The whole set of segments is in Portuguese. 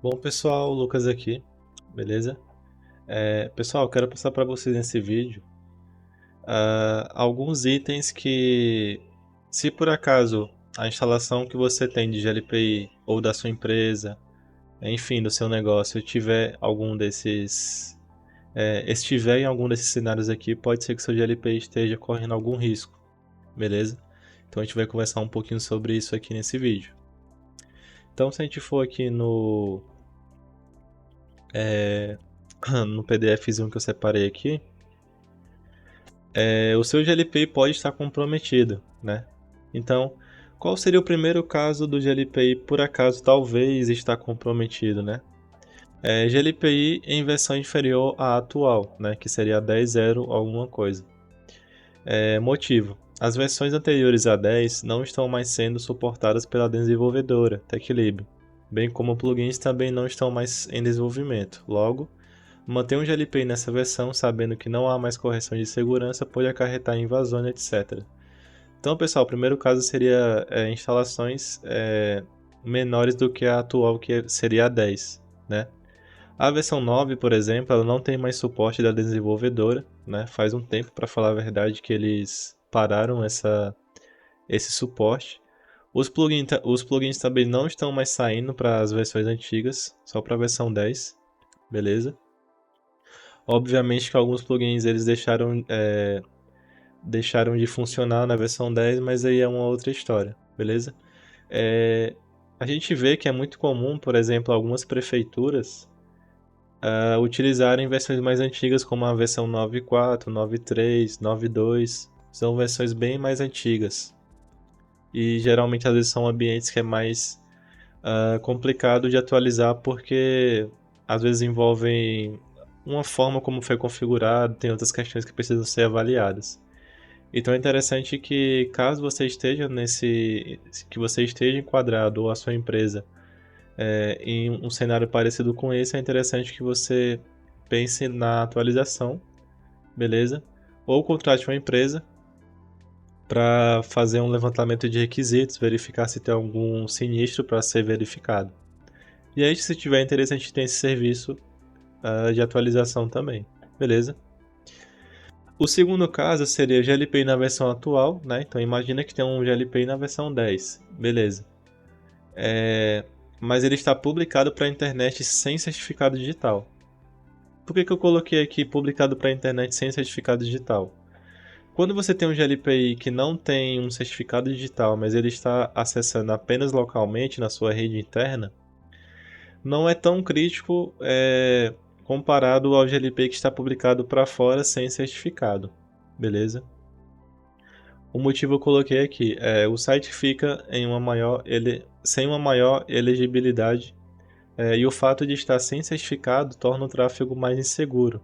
Bom, pessoal, Lucas aqui, beleza? Pessoal, eu quero passar para vocês nesse vídeo alguns itens que, se por acaso a instalação que você tem de GLPI ou da sua empresa, enfim, do seu negócio, tiver algum desses, estiver em algum desses cenários aqui, pode ser que seu GLPI esteja correndo algum risco, beleza? Então a gente vai conversar um pouquinho sobre isso aqui nesse vídeo. Então, se a gente for aqui no PDFzinho que eu separei aqui, o seu GLPI pode estar comprometido, né? Então, qual seria o primeiro caso do GLPI por acaso talvez estar comprometido, né? GLPI em versão inferior à atual, né? Que seria a 10.0 alguma coisa. Motivo: as versões anteriores a 10 não estão mais sendo suportadas pela desenvolvedora TechLib, bem como plugins também não estão mais em desenvolvimento. Logo, manter um GLPI nessa versão, sabendo que não há mais correção de segurança, pode acarretar invasões, etc. Então, pessoal, o primeiro caso seria instalações menores do que a atual, que seria a 10, né? A versão 9, por exemplo, ela não tem mais suporte da desenvolvedora, né? Faz um tempo, para falar a verdade, que eles pararam esse suporte. Os plugins também não estão mais saindo para as versões antigas, só para a versão 10, beleza? Obviamente que alguns plugins eles deixaram de funcionar na versão 10, mas aí é uma outra história, beleza? É, a gente vê que é muito comum, por exemplo, algumas prefeituras utilizarem versões mais antigas, como a versão 9.4, 9.3, 9.2. São versões bem mais antigas. E geralmente às vezes são ambientes que é mais complicado de atualizar porque às vezes envolvem uma forma como foi configurado, tem outras questões que precisam ser avaliadas. Então é interessante que caso você esteja que você esteja enquadrado ou a sua empresa em um cenário parecido com esse, é interessante que você pense na atualização, beleza? Ou contrate uma empresa para fazer um levantamento de requisitos, verificar se tem algum sinistro para ser verificado. E aí, se tiver interesse, a gente tem esse serviço de atualização também, beleza? O segundo caso seria GLPI na versão atual, né? Então imagina que tem um GLPI na versão 10, beleza? Mas ele está publicado para a internet sem certificado digital. Por que eu coloquei aqui publicado para a internet sem certificado digital? Quando você tem um GLPI que não tem um certificado digital, mas ele está acessando apenas localmente na sua rede interna, não é tão crítico comparado ao GLPI que está publicado para fora sem certificado, beleza? O motivo eu coloquei aqui o site fica sem uma maior elegibilidade e o fato de estar sem certificado torna o tráfego mais inseguro.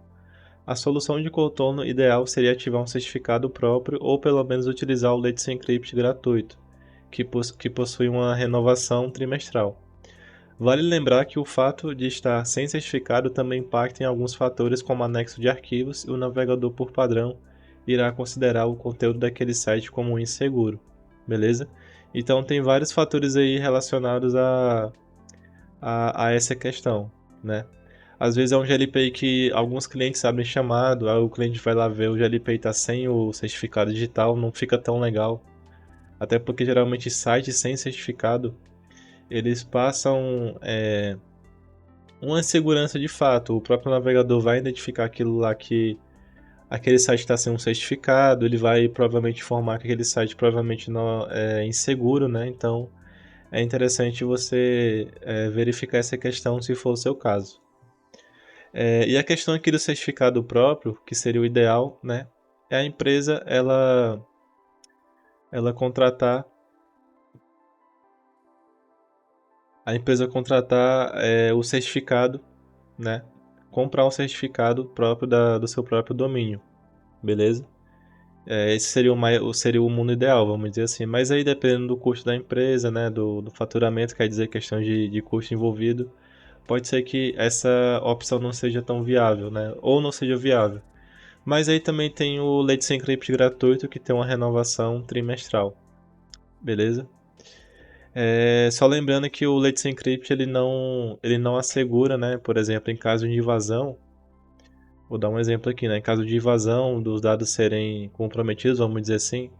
A solução de contorno ideal seria ativar um certificado próprio ou pelo menos utilizar o Let's Encrypt gratuito, que possui uma renovação trimestral. Vale lembrar que o fato de estar sem certificado também impacta em alguns fatores como anexo de arquivos e o navegador por padrão irá considerar o conteúdo daquele site como inseguro, beleza? Então tem vários fatores aí relacionados a essa questão, né? Às vezes é um GLPI que alguns clientes abrem chamado, aí o cliente vai lá ver o GLPI tá sem o certificado digital, não fica tão legal. Até porque geralmente sites sem certificado, eles passam uma insegurança de fato. O próprio navegador vai identificar aquilo lá que aquele site está sem um certificado, ele vai provavelmente informar que aquele site provavelmente não é inseguro, né? Então é interessante você verificar essa questão se for o seu caso. E a questão aqui do certificado próprio, que seria o ideal, né? É a empresa ela contratar o certificado, né? Comprar um certificado próprio do seu próprio domínio, beleza? Esse seria seria o mundo ideal, vamos dizer assim. Mas aí dependendo do custo da empresa, né? Do faturamento, quer dizer questão de custo envolvido, pode ser que essa opção não seja tão viável, né? Ou não seja viável. Mas aí também tem o Let's Encrypt gratuito que tem uma renovação trimestral, beleza? Só lembrando que o Let's Encrypt ele não assegura, né? Por exemplo, em caso de invasão, vou dar um exemplo aqui, né? Em caso de invasão, dos dados serem comprometidos, vamos dizer assim,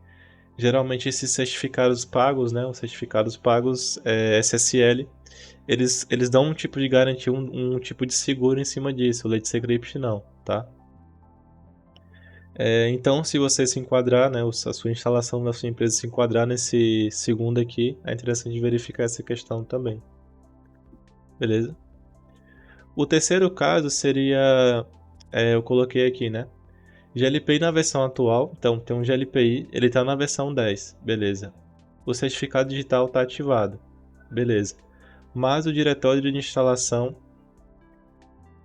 geralmente esses certificados pagos, né? Os certificados pagos SSL, eles dão um tipo de garantia, um tipo de seguro em cima disso. O Let's Encrypt não, tá? Então, se você se enquadrar, né, a sua instalação da sua empresa se enquadrar nesse segundo aqui, é interessante verificar essa questão também, beleza? O terceiro caso seria, eu coloquei aqui, né, GLPI na versão atual, então tem um GLPI, ele está na versão 10, beleza. O certificado digital está ativado, beleza. Mas o diretório de instalação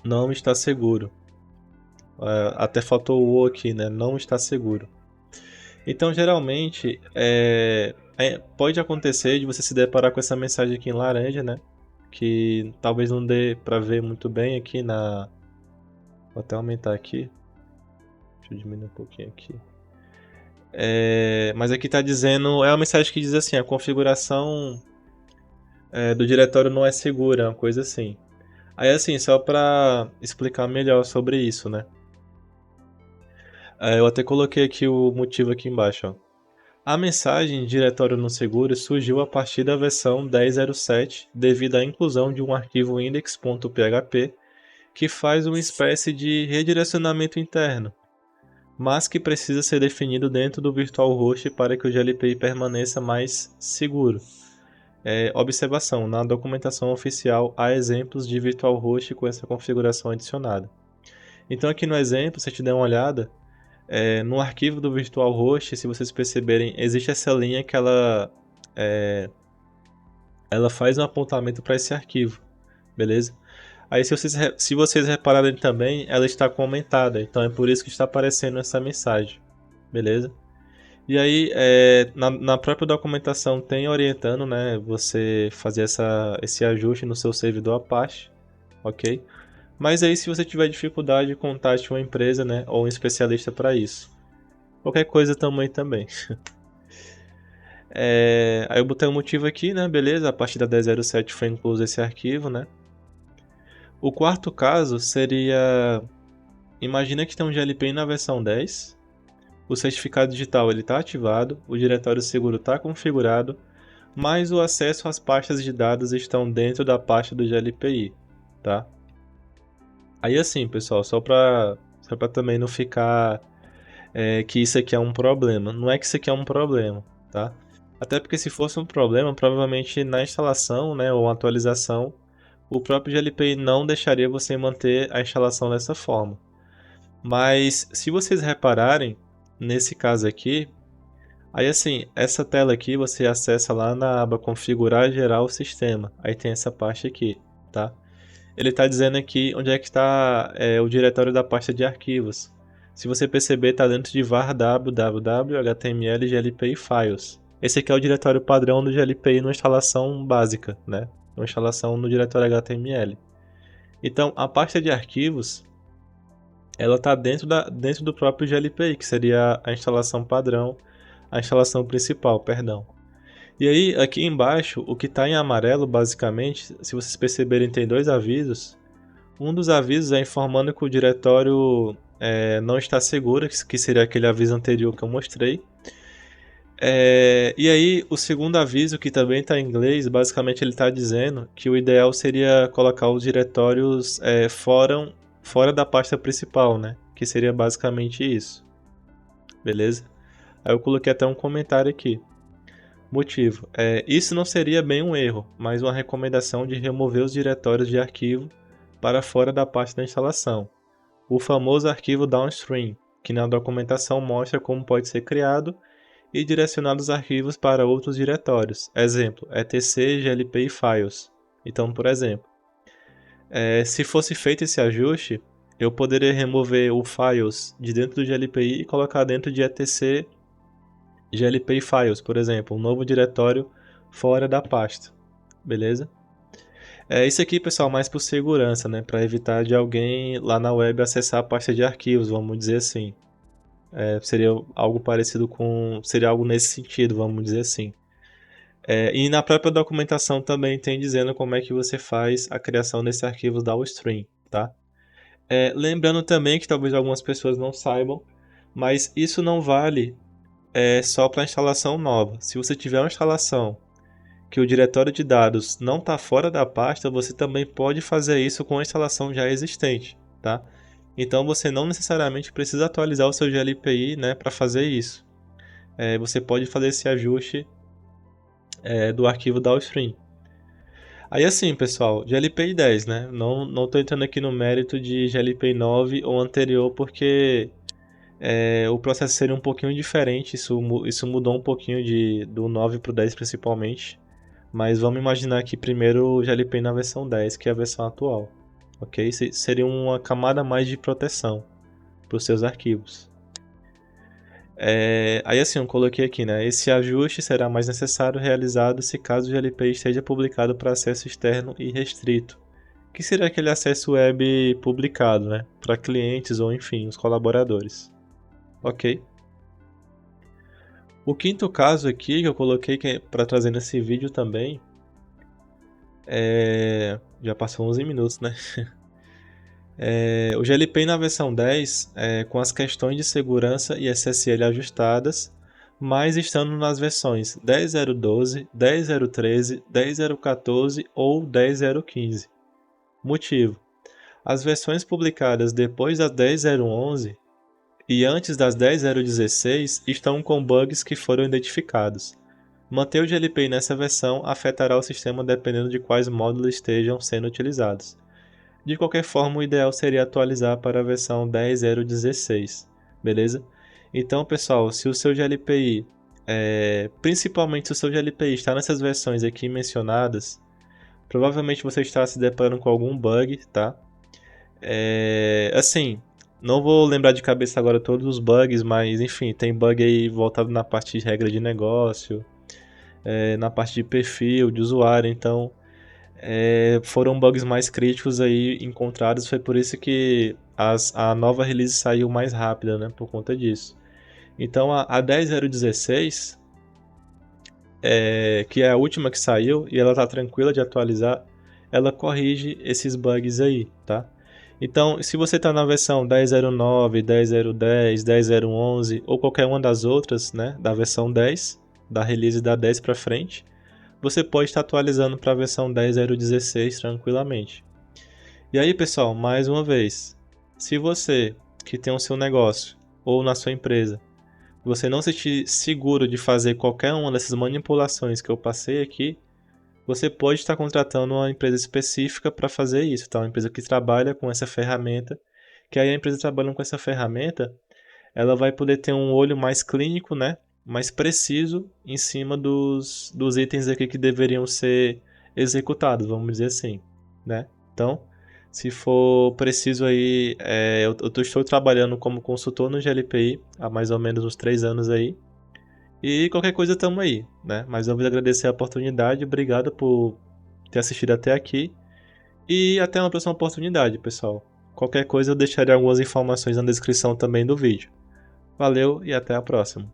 não está seguro. Até faltou o aqui, né, não está seguro. Então, geralmente, pode acontecer de você se deparar com essa mensagem aqui em laranja, né? Que talvez não dê para ver muito bem aqui na... Vou até aumentar aqui. Deixa eu diminuir um pouquinho aqui. Mas aqui está dizendo... É uma mensagem que diz assim, a configuração do diretório não é segura, uma coisa assim. Aí, assim, só para explicar melhor sobre isso, né? Eu até coloquei aqui o motivo aqui embaixo, ó. A mensagem diretório não seguro surgiu a partir da versão 10.07 devido à inclusão de um arquivo index.php que faz uma espécie de redirecionamento interno, mas que precisa ser definido dentro do virtual host para que o GLPI permaneça mais seguro. Observação: na documentação oficial há exemplos de virtual host com essa configuração adicionada. Então aqui no exemplo, se a gente der uma olhada, no arquivo do VirtualHost, se vocês perceberem, existe essa linha que ela faz um apontamento para esse arquivo, beleza? Aí se vocês repararem também, ela está comentada, então é por isso que está aparecendo essa mensagem, beleza? E aí, na própria documentação tem orientando, né, você fazer esse ajuste no seu servidor Apache, ok? Mas aí se você tiver dificuldade, contate uma empresa, né, ou um especialista para isso. Qualquer coisa também. Aí eu botei um motivo aqui, né? Beleza, a partir da 10.07 foi incluso esse arquivo, né? O quarto caso seria... Imagina que tem um GLPI na versão 10, o certificado digital está ativado, o diretório seguro está configurado, mas o acesso às pastas de dados estão dentro da pasta do GLPI, tá? Aí assim, pessoal, só para também não ficar que isso aqui é um problema. Não é que isso aqui é um problema, tá? Até porque se fosse um problema, provavelmente na instalação, né, ou atualização, o próprio GLPI não deixaria você manter a instalação dessa forma. Mas se vocês repararem, nesse caso aqui, aí assim, essa tela aqui você acessa lá na aba configurar geral o sistema. Aí tem essa parte aqui, tá? Ele está dizendo aqui onde é que está o diretório da pasta de arquivos. Se você perceber, está dentro de var www html glpi files. Esse aqui é o diretório padrão do GLPI numa instalação básica, né? Uma instalação no diretório HTML. Então, a pasta de arquivos, ela está dentro do próprio GLPI, que seria a instalação padrão, a instalação principal, perdão. E aí, aqui embaixo, o que está em amarelo, basicamente, se vocês perceberem, tem dois avisos. Um dos avisos é informando que o diretório não está seguro, que seria aquele aviso anterior que eu mostrei. E aí, o segundo aviso, que também está em inglês, basicamente ele está dizendo que o ideal seria colocar os diretórios fora da pasta principal, né? Que seria basicamente isso. Beleza? Aí eu coloquei até um comentário aqui. Motivo: isso não seria bem um erro, mas uma recomendação de remover os diretórios de arquivo para fora da pasta da instalação. O famoso arquivo downstream, que na documentação mostra como pode ser criado e direcionado os arquivos para outros diretórios. Exemplo, etc glpi files. Então, por exemplo, se fosse feito esse ajuste, eu poderia remover o files de dentro do glpi e colocar dentro de etc glpi files, por exemplo, um novo diretório fora da pasta. Beleza? Isso aqui, pessoal, mais por segurança, né? Para evitar de alguém lá na web acessar a pasta de arquivos, vamos dizer assim. Seria algo parecido com... Seria algo nesse sentido, vamos dizer assim. E na própria documentação também tem dizendo como é que você faz a criação desse arquivo DAWStream, tá? Lembrando também que talvez algumas pessoas não saibam, mas isso não vale só para instalação nova. Se você tiver uma instalação que o diretório de dados não está fora da pasta, você também pode fazer isso com a instalação já existente, tá? Então você não necessariamente precisa atualizar o seu GLPI, né, para fazer isso. Você pode fazer esse ajuste do arquivo DAWStream. Aí assim, pessoal, GLPI 10, né? Não tô entrando aqui no mérito de GLPI 9 ou anterior, porque o processo seria um pouquinho diferente, isso mudou um pouquinho do 9 para o 10 principalmente. Mas vamos imaginar aqui primeiro o GLPI na versão 10, que é a versão atual. Ok? Seria uma camada a mais de proteção para os seus arquivos. Aí assim, eu coloquei aqui, né? Esse ajuste será mais necessário realizado se caso o GLPI esteja publicado para acesso externo e restrito. Que seria aquele acesso web publicado, né? Para clientes ou enfim, os colaboradores. Ok? O quinto caso aqui que eu coloquei para trazer nesse vídeo também já passou 11 minutos, né? O GLPI na versão 10, com as questões de segurança e SSL ajustadas, mas estando nas versões 10.012, 10.013, 10.014 ou 10.015. Motivo: as versões publicadas depois das 10.011 e antes das 10.016 estão com bugs que foram identificados. Manter o GLPI nessa versão afetará o sistema dependendo de quais módulos estejam sendo utilizados. De qualquer forma, o ideal seria atualizar para a versão 10.016, beleza? Então, pessoal, se o seu GLPI, principalmente se o seu GLPI está nessas versões aqui mencionadas, provavelmente você está se deparando com algum bug, tá? Assim, não vou lembrar de cabeça agora todos os bugs, mas enfim, tem bug aí voltado na parte de regra de negócio, na parte de perfil, de usuário, então foram bugs mais críticos aí encontrados, foi por isso que a nova release saiu mais rápida, né, por conta disso. Então a 10.016, que é a última que saiu e ela tá tranquila de atualizar, ela corrige esses bugs aí, tá? Então, se você está na versão 10.09, 10.010, 10.011 ou qualquer uma das outras, né, da versão 10, da release da 10 para frente, você pode estar atualizando para a versão 10.016 tranquilamente. E aí, pessoal, mais uma vez, se você que tem o seu negócio ou na sua empresa, você não se sentir seguro de fazer qualquer uma dessas manipulações que eu passei aqui, você pode estar contratando uma empresa específica para fazer isso, tá? Uma empresa que trabalha com essa ferramenta, que aí a empresa trabalhando com essa ferramenta, ela vai poder ter um olho mais clínico, né? Mais preciso em cima dos itens aqui que deveriam ser executados, vamos dizer assim, né? Então, se for preciso aí, estou trabalhando como consultor no GLPI há mais ou menos uns 3 anos aí, e qualquer coisa estamos aí, né? Mas eu vou agradecer a oportunidade, obrigado por ter assistido até aqui, e até uma próxima oportunidade, pessoal. Qualquer coisa eu deixarei algumas informações na descrição também do vídeo. Valeu e até a próxima.